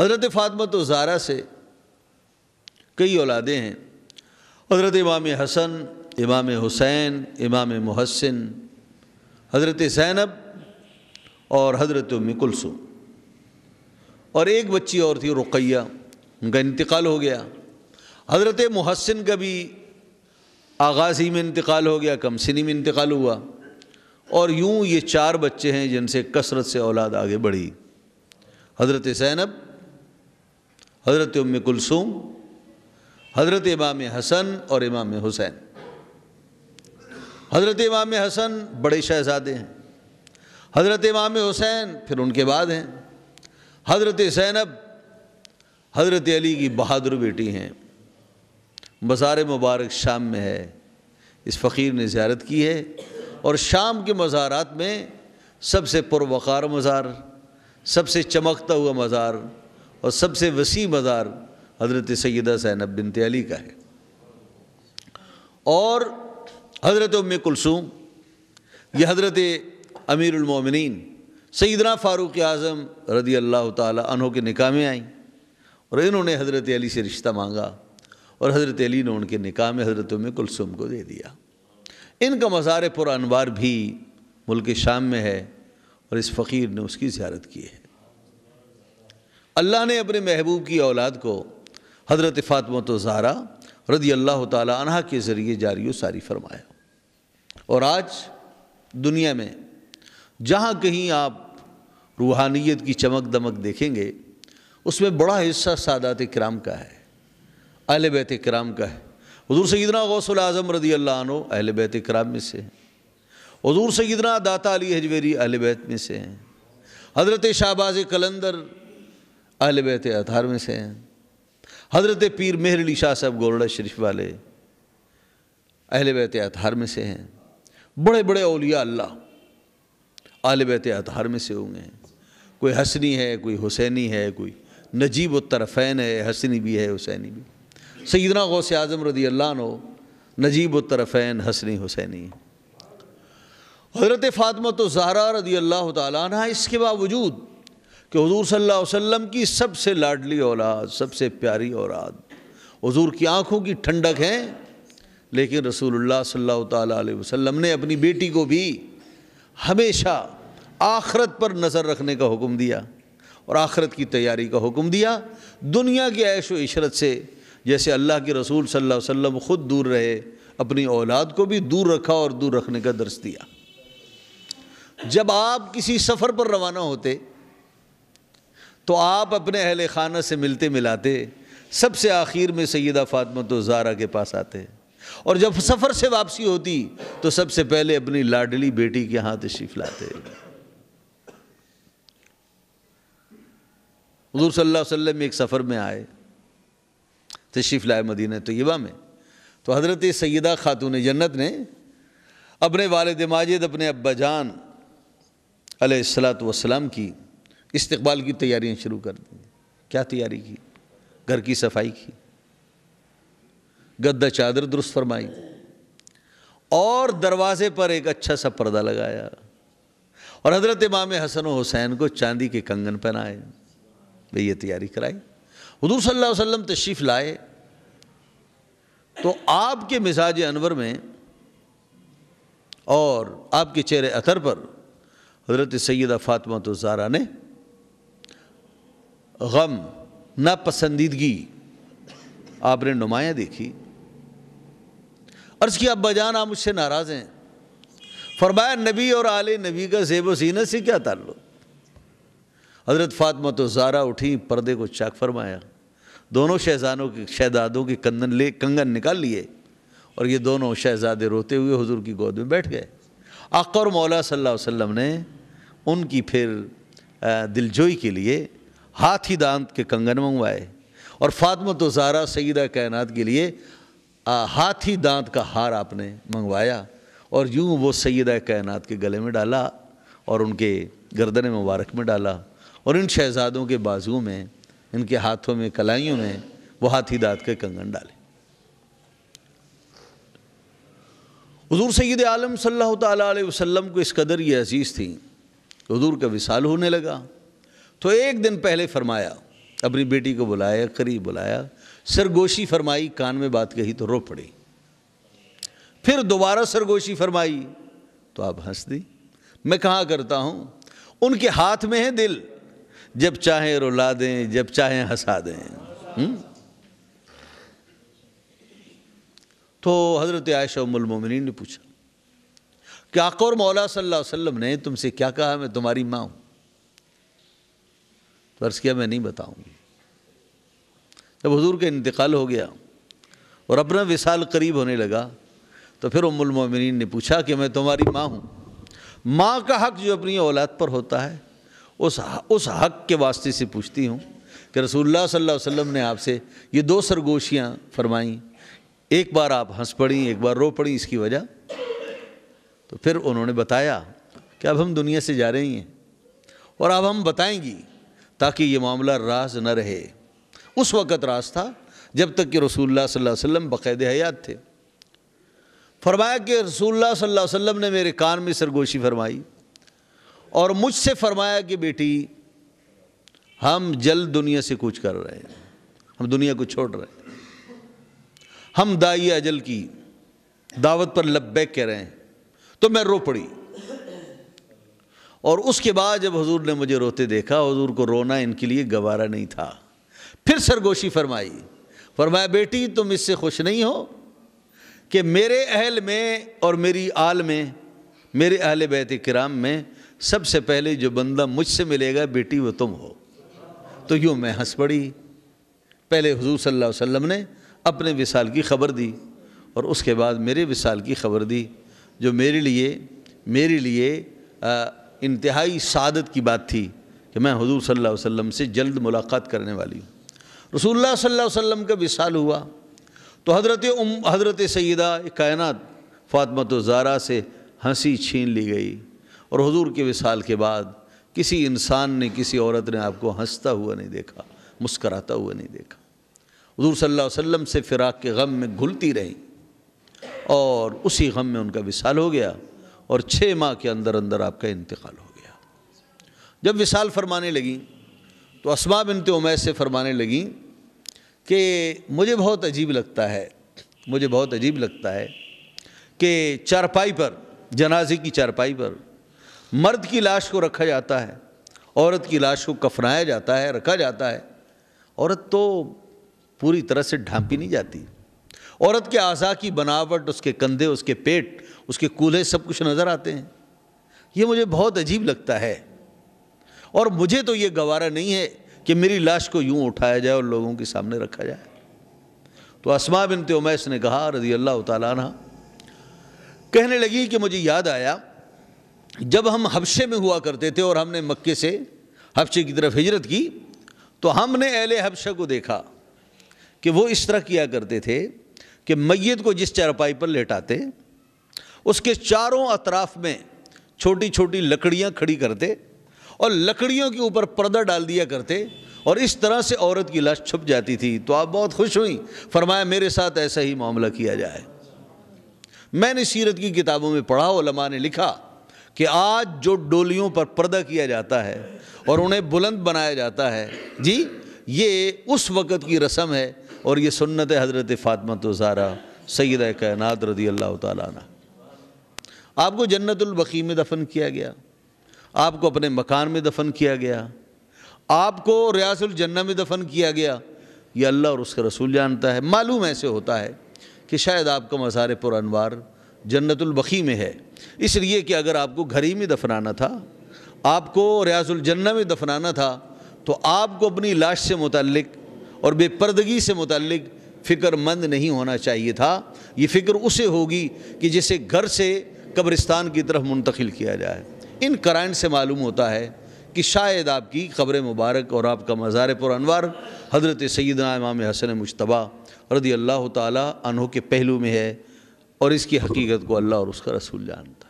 حضرت فاطمہ الزہرا سے کئی اولادیں ہیں، حضرت امام حسن، امام حسین، امام محسن، حضرت زینب اور حضرت ام کلثوم، اور ایک بچی اور تھی رقیہ، ان کا انتقال ہو گیا۔ حضرت محسن کا بھی آغازی میں انتقال ہو گیا، کم سنی میں انتقال ہوا، اور یوں یہ 4 بچے ہیں جن سے کثرت سے اولاد آگے بڑھی، حضرت زینب، حضرت ام کلثوم، حضرت امام حسن اور امام حسین۔ حضرت امام حسن بڑے شہزادے ہیں، حضرت امام حسین پھر ان کے بعد ہیں، حضرت زینب حضرت علی کی بہادر بیٹی ہیں۔ مزار مبارک شام میں ہے، اس فقیر نے زیارت کی ہے، اور شام کے مزارات میں سب سے پروقار مزار، سب سے چمکتا ہوا مزار اور سب سے وسیع مزار حضرت سیدہ زینب بنت علی کا ہے۔ اور حضرت ام کلثوم یہ حضرت امیر المومنین سیدنا فاروق اعظم رضی اللہ تعالی عنہ کے نکاح میں آئیں، اور انہوں نے حضرت علی سے رشتہ مانگا، اور حضرت علی نے ان کے نکاح میں حضرت ام کلثوم کو دے دیا۔ ان کا مزار پر انوار بھی ملک شام میں ہے، اور اس فقیر نے اس کی زیارت کی ہے۔ اللہ نے اپنے محبوب کی اولاد کو حضرت فاطمہ الزہرا رضی اللہ تعالی عنہ کے ذریعے جاری و ساری فرمایا، اور آج دنیا میں جہاں کہیں آپ روحانیت کی چمک دمک دیکھیں گے، اس میں بڑا حصہ سادات کرام کا ہے، اہل بیت کرام کا ہے۔ حضور سیدنا غوث العظم رضی اللہ عنہ اہل بیت کرام میں سے ہیں، حضور سیدنا داتا علی حجویری اہل بیت میں سے ہیں، حضرت شہباز قلندر اہل بیت اطہار میں سے ہیں، حضرت پیر مہر علی شاہ صاحب گولڑا شریف والے اہل بیت اطہار میں سے ہیں۔ بڑے بڑے اولیاء اللہ اہل بیت اطہار میں سے ہوں گے، کوئی حسنی ہے، کوئی حسینی ہے، کوئی نجیب الطرفین ہے، حسنی بھی ہے حسینی بھی۔ سیدنا غوث اعظم رضی اللہ عنہ نجیب الطرفین حسنی حسینی۔ حضرت فاطمہ الزہرا رضی اللہ تعالیٰ عنہ اس کے باوجود کہ حضور صلی اللہ علیہ وسلم کی سب سے لاڈلی اولاد، سب سے پیاری اولاد، حضور کی آنکھوں کی ٹھنڈک ہیں، لیکن رسول اللہ صلی اللہ تعالیٰ علیہ وسلم نے اپنی بیٹی کو بھی ہمیشہ آخرت پر نظر رکھنے کا حکم دیا، اور آخرت کی تیاری کا حکم دیا۔ دنیا کی عیش و عشرت سے جیسے اللہ کے رسول صلی اللہ علیہ وسلم خود دور رہے، اپنی اولاد کو بھی دور رکھا اور دور رکھنے کا درس دیا۔ جب آپ کسی سفر پر روانہ ہوتے تو آپ اپنے اہل خانہ سے ملتے ملاتے سب سے آخر میں سیدہ فاطمہ الزہرا کے پاس آتے، اور جب سفر سے واپسی ہوتی تو سب سے پہلے اپنی لاڈلی بیٹی کے ہاں تشریف لاتے۔ حضور صلی اللہ علیہ وسلم ایک سفر میں آئے، تشریف لائے مدینہ طیبہ میں، تو حضرت سیدہ خاتون جنت نے اپنے والد ماجد، اپنے ابا جان علیہ الصلاۃ والسلام کی استقبال کی تیاریاں شروع کر دیں۔ کیا تیاری کی؟ گھر کی صفائی کی، گدا چادر درست فرمائی، اور دروازے پر ایک اچھا سا پردہ لگایا، اور حضرت امام حسن و حسین کو چاندی کے کنگن پہنائے، بھئی یہ تیاری کرائی۔ حضور صلی اللہ علیہ وسلم تشریف لائے تو آپ کے مزاج انور میں اور آپ کے چہرے اثر پر حضرت سیدہ فاطمہ الزہرا نے غم، ناپسندیدگی آپ نے نمایاں دیکھی۔ عرض کیا ابا جان آپ مجھ سے ناراض ہیں؟ فرمایا نبی اور آل نبی کا زیب و زینت سے کیا تعلق؟ حضرت فاطمہ الزہرا اٹھی، پردے کو چاک فرمایا، دونوں شہزادوں کے کنگن نکال لیے، اور یہ دونوں شہزادے روتے ہوئے حضور کی گود میں بیٹھ گئے۔ آقا اور مولا صلی اللہ علیہ وسلم نے ان کی پھر دلجوئی کے لیے ہاتھی دانت کے کنگن منگوائے، اور فاطمہ الزہرا سیدہ کائنات کے لیے ہاتھی دانت کا ہار آپ نے منگوایا، اور یوں وہ سیدہ کائنات کے گلے میں ڈالا اور ان کے گردن مبارک میں ڈالا، اور ان شہزادوں کے بازوؤں میں، ان کے ہاتھوں میں، کلائیوں میں وہ ہاتھی دانت کے کنگن ڈالے۔ حضور سید عالم صلی اللہ تعالیٰ علیہ وسلم کو اس قدر یہ عزیز تھیں، حضور کا وصال ہونے لگا تو ایک دن پہلے فرمایا اپنی بیٹی کو بلایا، قریب بلایا، سرگوشی فرمائی، کان میں بات کہی تو رو پڑی، پھر دوبارہ سرگوشی فرمائی تو آپ ہنس دی۔ میں کہا کرتا ہوں ان کے ہاتھ میں ہے دل، جب چاہیں رلا دیں، جب چاہیں ہنسا دیں۔ تو حضرت عائشہ ام المومنین نے پوچھا کہ آقا اور مولا صلی اللہ علیہ وسلم نے تم سے کیا کہا؟ میں تمہاری ماں ہوں۔ تو عرض کیا میں نہیں بتاؤں گی۔ جب حضور کا انتقال ہو گیا اور اپنا وصال قریب ہونے لگا تو پھر ام المومنین نے پوچھا کہ میں تمہاری ماں ہوں، ماں کا حق جو اپنی اولاد پر ہوتا ہے اس حق کے واسطے سے پوچھتی ہوں کہ رسول اللہ صلی اللہ علیہ وسلم نے آپ سے یہ 2 سرگوشیاں فرمائیں، ایک بار آپ ہنس پڑیں، ایک بار رو پڑیں، اس کی وجہ؟ تو پھر انہوں نے بتایا کہ اب ہم دنیا سے جا رہے ہیں اور اب ہم بتائیں گی تاکہ یہ معاملہ راز نہ رہے۔ اس وقت راز تھا جب تک کہ رسول اللہ صلی اللہ علیہ وسلم بقید حیات تھے۔ فرمایا کہ رسول اللہ صلی اللہ علیہ وسلم نے میرے کان میں سرگوشی فرمائی اور مجھ سے فرمایا کہ بیٹی ہم جلد دنیا سے کوچ کر رہے ہیں، ہم دنیا کو چھوڑ رہے ہیں، ہم داعی اجل کی دعوت پر لبیک کہہ رہے ہیں۔ تو میں رو پڑی، اور اس کے بعد جب حضور نے مجھے روتے دیکھا، حضور کو رونا ان کے لیے گوارا نہیں تھا، پھر سرگوشی فرمائی، فرمایا بیٹی تم اس سے خوش نہیں ہو کہ میرے اہل میں اور میری آل میں، میرے اہل بیت کرام میں سب سے پہلے جو بندہ مجھ سے ملے گا بیٹی وہ تم ہو۔ تو یوں میں ہنس پڑی۔ پہلے حضور صلی اللہ علیہ وسلم نے اپنے وصال کی خبر دی اور اس کے بعد میرے وصال کی خبر دی، جو میرے لیے انتہائی سعادت کی بات تھی کہ میں حضور صلی اللہ علیہ وسلم سے جلد ملاقات کرنے والی ہوں۔ رسول اللہ صلی اللہ علیہ وسلم کا وصال ہوا تو حضرت سیدہ کائنات فاطمہ الزہرا سے ہنسی چھین لی گئی، اور حضور کے وصال کے بعد کسی انسان نے، کسی عورت نے آپ کو ہنستا ہوا نہیں دیکھا، مسکراتا ہوا نہیں دیکھا۔ حضور صلی اللہ علیہ وسلم سے فراق کے غم میں گھلتی رہیں، اور اسی غم میں ان کا وصال ہو گیا، اور 6 ماہ کے اندر اندر آپ کا انتقال ہو گیا۔ جب وصال فرمانے لگیں تو اسماء بنت امیس سے فرمانے لگیں کہ مجھے بہت عجیب لگتا ہے کہ چارپائی پر، جنازے کی چارپائی پر مرد کی لاش کو رکھا جاتا ہے، عورت کی لاش کو کفنایا جاتا ہے، رکھا جاتا ہے، عورت تو پوری طرح سے ڈھانپی نہیں جاتی، عورت کے اعضاء کی بناوٹ، اس کے کندھے، اس کے پیٹ، اس کے کولہے سب کچھ نظر آتے ہیں۔ یہ مجھے بہت عجیب لگتا ہے، اور مجھے تو یہ گوارا نہیں ہے کہ میری لاش کو یوں اٹھایا جائے اور لوگوں کے سامنے رکھا جائے۔ تو اسماء بنت امیس نے کہا رضی اللہ تعالیٰ عنہ، کہنے لگی کہ مجھے یاد آیا جب ہم حبشے میں ہوا کرتے تھے اور ہم نے مکے سے حبشے کی طرف ہجرت کی تو ہم نے اہل حبشہ کو دیکھا کہ وہ اس طرح کیا کرتے تھے کہ میت کو جس چارپائی پر لیٹاتے اس کے چاروں اطراف میں چھوٹی چھوٹی لکڑیاں کھڑی کرتے اور لکڑیوں کے اوپر پردہ ڈال دیا کرتے، اور اس طرح سے عورت کی لاش چھپ جاتی تھی۔ تو آپ بہت خوش ہوئیں، فرمایا میرے ساتھ ایسا ہی معاملہ کیا جائے۔ میں نے سیرت کی کتابوں میں پڑھا، علماء نے لکھا کہ آج جو ڈولیوں پر پردہ کیا جاتا ہے اور انہیں بلند بنایا جاتا ہے، جی یہ اس وقت کی رسم ہے، اور یہ سنت حضرت فاطمہ الزہرا سیدہ کائنات رضی اللہ تعالیٰ عنہ۔ آپ کو جنت البقیع میں دفن کیا گیا، آپ کو اپنے مکان میں دفن کیا گیا، آپ کو ریاض الجنہ میں دفن کیا گیا، یہ اللہ اور اس کا رسول جانتا ہے۔ معلوم ایسے ہوتا ہے کہ شاید آپ کا مزار پر انوار جنت البقیع میں ہے، اس لیے کہ اگر آپ کو گھر ہی میں دفنانا تھا، آپ کو ریاض الجنہ میں دفنانا تھا، تو آپ کو اپنی لاش سے متعلق اور بے پردگی سے متعلق فکر مند نہیں ہونا چاہیے تھا۔ یہ فکر اسے ہوگی کہ جسے گھر سے قبرستان کی طرف منتقل کیا جائے۔ ان قرائن سے معلوم ہوتا ہے کہ شاید آپ کی قبر مبارک اور آپ کا مزار پر انوار حضرت سیدنا امام حسن مجتبیٰ رضی اللہ تعالیٰ عنہ کے پہلو میں ہے، اور اس کی حقیقت کو اللہ اور اس کا رسول جانتا ہے۔